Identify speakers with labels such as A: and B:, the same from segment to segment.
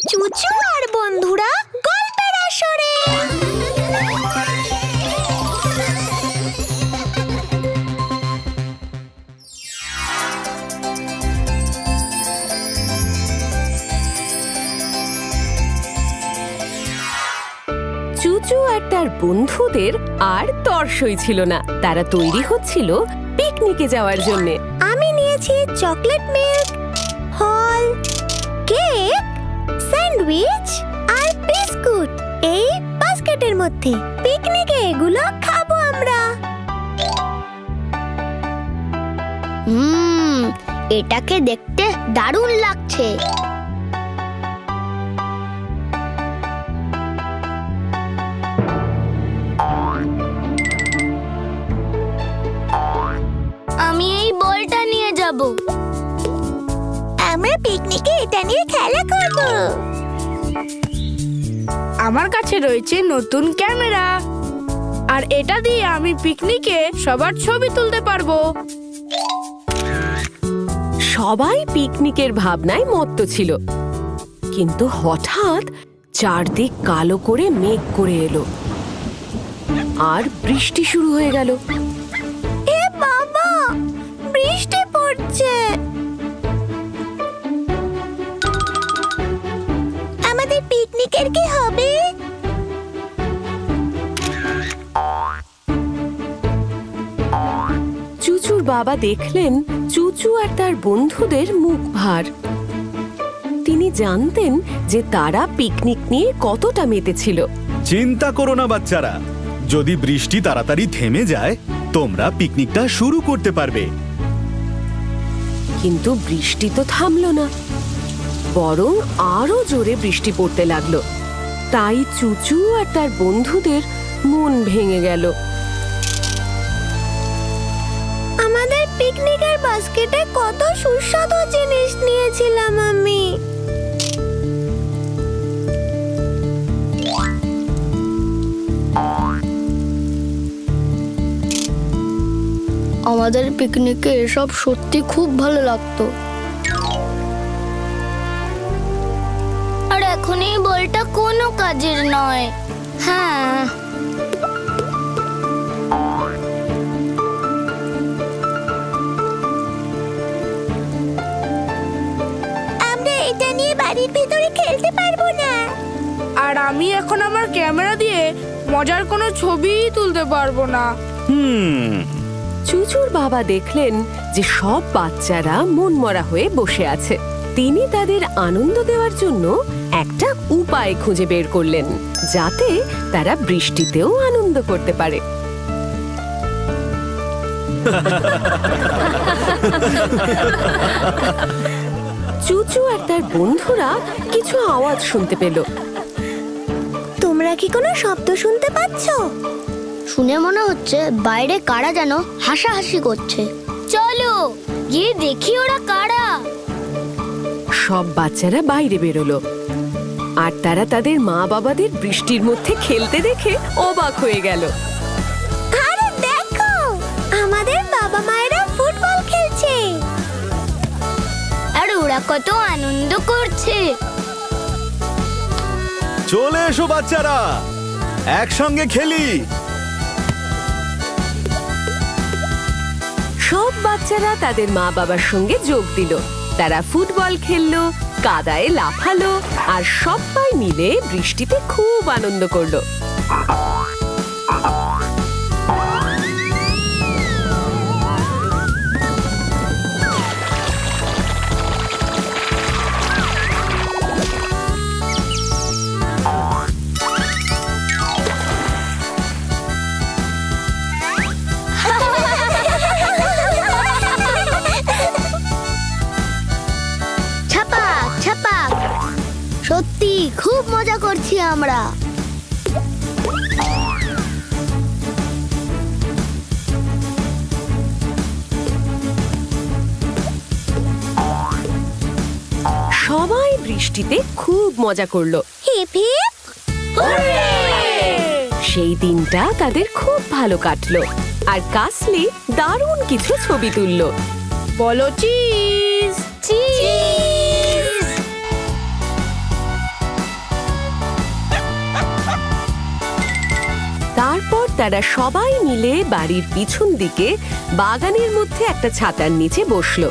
A: চুচু আর বন্ধুরা গল্পের আসরে।
B: চুচু আর তার বন্ধুদের আর তর্সই ছিল না। তারা তৈরি হচ্ছিল পিকনিকে যাওয়ার জন্য।
A: আমি নিয়েছি চকলেট মিল্ক, ফল, কেক, স্যান্ডউইচ আর বিস্কুট এই বাস্কেটের মধ্যে। পিকনিকে এগুলো খাবো আমরা।
C: এটাকে দেখতে দারুণ লাগছে। আমি এই বলটা নিয়ে যাব।
A: আমরা পিকনিকে এটা নিয়ে খেলা করব।
D: আমার কাছে রয়েছে নতুন ক্যামেরা, আর এটা দিয়ে আমি পিকনিকে সবার ছবি তুলতে পারবো।
B: সবাই পিকনিকের ভাবনায় মত্ত ছিল, কিন্তু হঠাৎ চারদিক কালো করে মেঘ করে এলো আর বৃষ্টি শুরু হয়ে গেল।
A: এ বাবা, বৃষ্টি পড়ছে। আমাদের পিকনিকের কি হবে?
B: চুচুর বাবা দেখলেন চুচু আর তার বন্ধুদের মুখ ভার। তিনি জানতেন যে তারা পিকনিক নিয়ে কতটা মেতেছিল।
E: চিন্তা করো না বাচ্চারা, যদি বৃষ্টি তাড়াতাড়ি থেমে যায় তোমরা পিকনিকটা শুরু করতে পারবে।
B: কিন্তু বৃষ্টি তো থামলো না, বরং আরো জোরে বৃষ্টি পড়তে লাগলো। তাই চুচু আর তার বন্ধুদের মন ভেঙে গেল।
A: আমাদের পিকনিকের বাস্কেটে কত সুস্বাদু জিনিস নিয়েছিলাম আমি।
C: আমাদের পিকনিকে এসব সত্যি খুব ভালো লাগতো। আর এখন এই বলটা কোনো কাজের নয়। হ্যাঁ,
A: আমরা এটা নিয়ে বাড়ির ভিতরে খেলতে পারবো না।
D: আর আমি এখন আমার ক্যামেরা দিয়ে মজার কোনো ছবিই তুলতে পারবো না।
B: চুচুর বাবা দেখলেন যে সব বাচ্চারা মনমরা হয়ে বসে আছে। তিনি তাদের আনন্দ দেওয়ার জন্য একটা উপায় খুঁজে বের করলেন, যাতে তারা বৃষ্টিতেও আনন্দ করতে পারে। চুচু আর তার বন্ধুরা কিছু আওয়াজ শুনতে পেল।
A: তোমরা কি কোনো শব্দ শুনতে পাচ্ছো?
C: শুনে মনে হচ্ছে বাইরে কারা যেন হাসাহাসি করছে। চলো গিয়ে দেখি ওরা কারা।
B: সব বাচ্চারা বাইরে বেরোলো, আর তারা তাদের মা বাবাদের বৃষ্টির মধ্যে খেলতে দেখে অবাক হয়ে গেল।
A: আরে দেখো, আমাদের বাবা মায়েরা ফুটবল খেলছে।
C: আর ওরা কত আনন্দ করছে।
E: চলে এসো বাচ্চারা, একসঙ্গে খেলি।
B: সব বাচ্চারা তাদের মা বাবার সঙ্গে যোগ দিল। তারা ফুটবল খেললো, কাদায় লাফালো, আর সবাই মিলে বৃষ্টিতে খুব আনন্দ করলো।
C: ছাপাক ছাপাক, সত্যি খুব মজা করছি আমরা।
B: সবাই বৃষ্টিতে খুব মজা করলো।
A: Hip hip hooray!
B: সেই দিনটা তাদের খুব ভালো কাটলো, আর কাসলি দারুণ কিছু ছবি তুললো।
D: বলো চিজ।
C: চিজ।
B: তারা সবাই মিলে বাড়ির পিছন দিকে বাগানের মধ্যে একটা ছাতার নিচে বসলো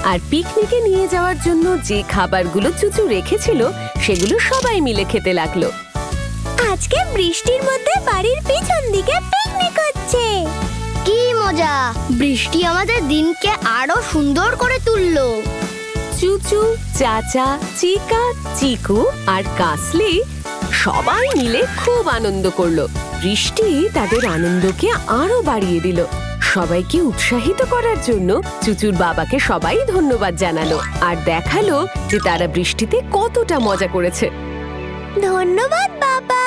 B: আর পিকনিকে নিয়ে যাওয়ার জন্য যে খাবারগুলো চুচু রেখেছিল সেগুলো সবাই মিলে খেতে লাগলো।
A: আজকে বৃষ্টির মধ্যে বাড়ির পিছন দিকে পিকনিক হচ্ছে।
C: কি মজা! বৃষ্টি আমাদের দিনকে আরো সুন্দর করে তুললো।
B: চুচু, চাচা, চিকা, চিকু আর কাসলি সবাই মিলে খুব আনন্দ করলো। বৃষ্টি তাদের আনন্দকে আরো বাড়িয়ে দিল। সবাইকে উৎসাহিত করার জন্য চুচুর বাবাকে সবাই ধন্যবাদ জানালো আর দেখালো যে তারা বৃষ্টিতে কতটা মজা করেছে।
A: ধন্যবাদ বাবা।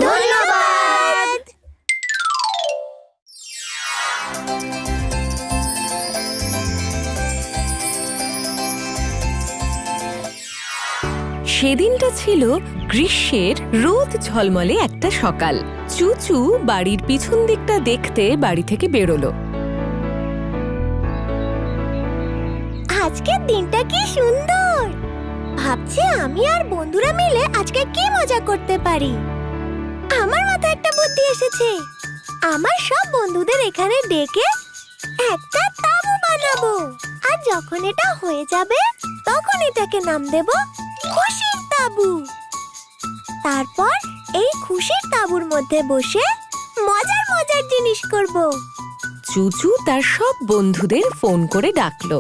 A: ধন্যবাদ।
B: সেদিনটা ছিল গ্রীষ্মের রোদ ঝলমলে একটা সকাল। চুচু বাড়ির পিছন দিকটা দেখতে বাড়ি থেকে বেরোলো।
A: আজকের দিনটা কি সুন্দর! ভাবছি আমি আর বন্ধুরা মিলে আজকে কি মজা করতে পারি। আমার মাথায় একটা বুদ্ধি এসেছে। আমার সব বন্ধুদের এখানে ডেকে একটা তাঁবু বানাবো, আর যখন এটা হয়ে যাবে তখন এটাকে নাম দেব খুশির তাঁবু। তারপর এই খুশির তাঁবুর মধ্যে বসে মজার মজার জিনিস করব।
B: চুচু তার সব বন্ধুদের ফোন করে ডাকলো।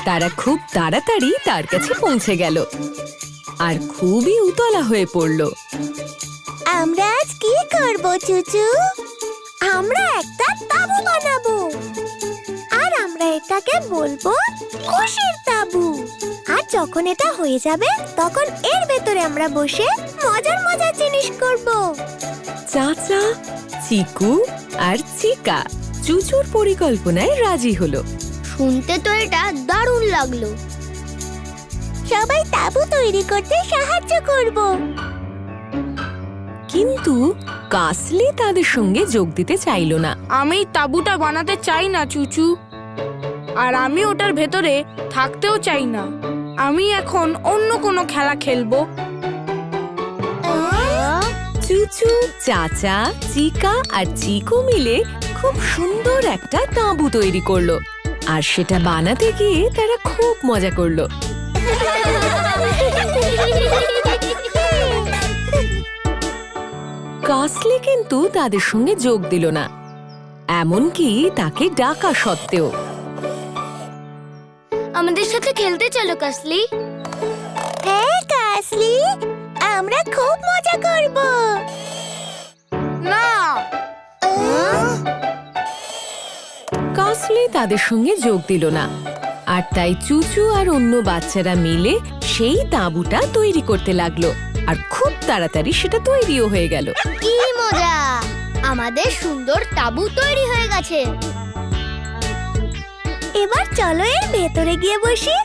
B: তারা খুব তাড়াতাড়ি তার কাছে পৌঁছে গেল আর খুবই উতলা হয়ে পড়ল।
A: আমরা আজ কি করব চুচু? আমরা একটা তাঁবু বানাবো, আর আমরা এটাকে বলবো খুশির তাঁবু। আর যখন এটা হয়ে যাবে তখন এর ভেতরে আমরা বসে মজার মজার জিনিস করব।
B: চাচা, চিকু আর চিকা চুচুর পরিকল্পনায় রাজি হলো।
C: শুনতে তো এটা দারুণ লাগলো।
A: সবাই তাঁবু তৈরি করতে সাহায্য করব।
B: কিন্তু কাসলি তাদের সঙ্গে যোগ দিতে চাইল না।
D: আমি তাঁবুটা বানাতে চাই না চুচু, আর আমি ওটার ভেতরে থাকতেও চাই না। আমি এখন অন্য কোনো খেলা খেলবো।
B: চুচু, চাচা, চিকা আর চিকু মিলে খুব সুন্দর একটা তাঁবু তৈরি করলো, আর সেটা বানাতে গিয়ে তারা খুব মজা করলো। কাসলি কিন্তু তাদের সঙ্গে যোগ দিল না, এমনকি তাকে ডাকা সত্ত্বেও।
C: আমাদের সাথে খেলতে চলো কাসলি।
A: হ্যাঁ কাসলি, আমরা খুব মজা করব।
D: না,
B: কাসলি তাদের সঙ্গে যোগ দিল না, আর তাই চুচু আর অন্য বাচ্চারা মিলে সেই তাঁবুটা তৈরি করতে লাগলো, আর খুব তাড়াতাড়ি সেটা তৈরিও হয়ে গেল।
C: কি মজা! আমাদের সুন্দর তাঁবু তৈরি হয়ে গেছে।
A: এবার চলো এর ভেতরে গিয়ে বসি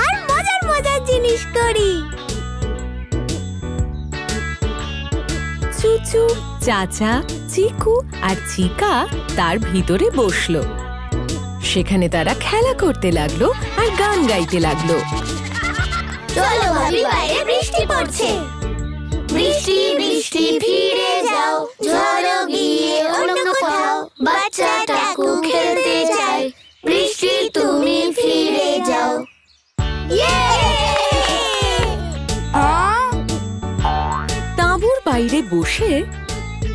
A: আর মজার মজার জিনিস করি।
B: চুচু, চাচা, চিকু আর চিকা তার ভিতরে বসলো। সেখানে তারা খেলা করতে লাগলো আর গান গাইতে লাগলো।
A: চলো ভাবি, বাইরে বৃষ্টি পড়ছে। বৃষ্টি বৃষ্টি ফিরে যাও, ঝড়ো গিয়ে অন্য কোথাও। বাচ্চাটাকু খেলতে চায়, বৃষ্টি তুমি ফিরে যাও।
B: তাঁবুর বাইরে বসে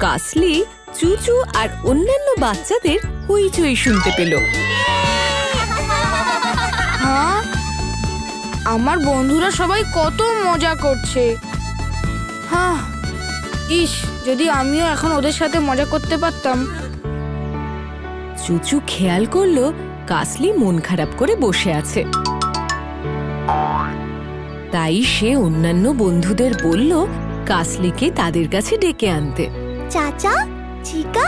B: কাসলি, চুচু আর অন্যান্য বাচ্চাদের হইচই শুনতে পেল।
D: হ্যাঁ, আমার বন্ধুরা সবাই কত মজা করছে। হ্যাঁ, ইস, যদি আমিও এখন ওদের সাথে মজা করতে পারতাম।
B: চুচু খেয়াল করলো কাসলি মন খারাপ করে বসে আছে। তাই সে অন্যান্য বন্ধুদের বলল কাসলিকে তাদের কাছে ডেকে আনতে।
A: চাচা, চিকা,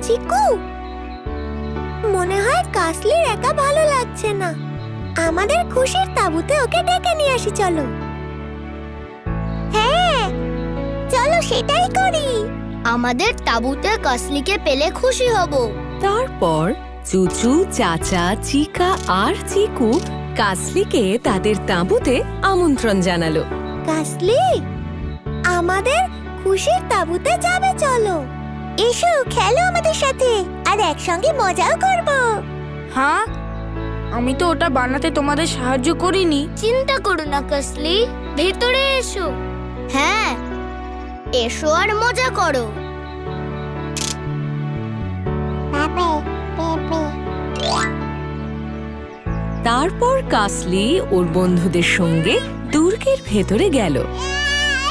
A: চিকু, মনে হয় কাসলির একা ভালো লাগছে না। আমাদের খুশির তাঁবুতে ওকে ডেকে নিয়ে আসি চলো। হ্যাঁ, চলো সেটাই করি।
C: আমাদের তাঁবুতে কাসলিকে পেলে খুশি হব।
B: তারপর চুচু, চাচা, চিকা আর চিকু কাসলিকে তাদের তাঁবুতে আমন্ত্রণ জানালো।
A: কাসলি, আমাদের খুশির তাঁবুতে যাবে চলো। এসো খেলো আমাদের সাথে আর একসঙ্গে মজাও করব।
D: হ্যাঁ, আমি তো ওটা বানাতে তোমাদের সাহায্য করিনি।
C: চিন্তা করো না কাসলি, ভেতরে এসো। হ্যাঁ, এসো আর মজা করো।
B: তারপর কাসলি ওর বন্ধুদের সঙ্গে দুর্গের ভেতরে গেল।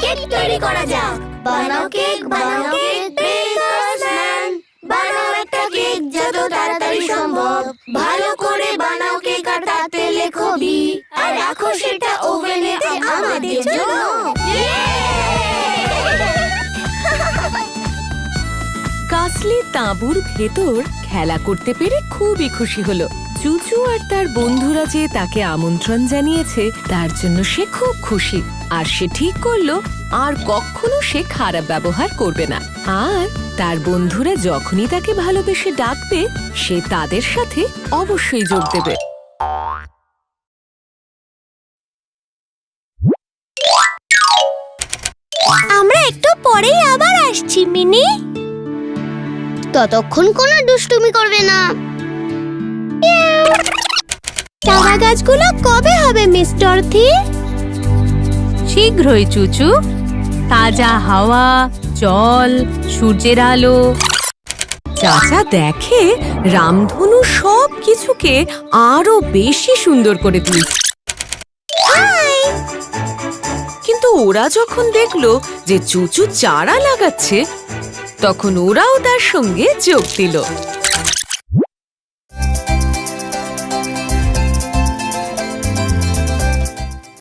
C: কেক তৈরি করা যাক। বানাও কেক, বানাও কেক, বেকারম্যান। বানাও একটা কেক যত তাড়াতাড়ি সম্ভব। ভালো করে বানাও কেক আর তাতে লেখো বি। আর রাখো সেটা ওভেনে আমাদের জন্য।
B: কাসলি তাঁবুর ভেতর খেলা করতে পেরে খুবই খুশি হলো। চুচু আর তার বন্ধুরা যে তাকে আমন্ত্রণ জানিয়েছে তার জন্য সে খুব খুশি। আর সে ঠিক করলো আর কখনো সে খারাপ ব্যবহার করবে না। আর তার বন্ধুরা যখনই তাকে ভালোবেসে ডাকবে সে তাদের সাথে অবশ্যই যোগ দেবে।
A: আমরা একটু পরেই আবার আসছি মিনি।
C: ততক্ষণ কোনো দুষ্টুমি করবে না।
A: চারা গাছগুলো কবে হবে মিস ডরথি?
B: শীঘ্রই চুচু। তাজা হাওয়া, জল, সূর্যের আলো। চাচা দেখে রামধনু সব কিছুকে আরো বেশি সুন্দর করে তুলছে। কিন্তু ওরা যখন দেখলো যে চুচু চারা লাগাচ্ছে তখন ওরাও তার সঙ্গে যোগ দিল।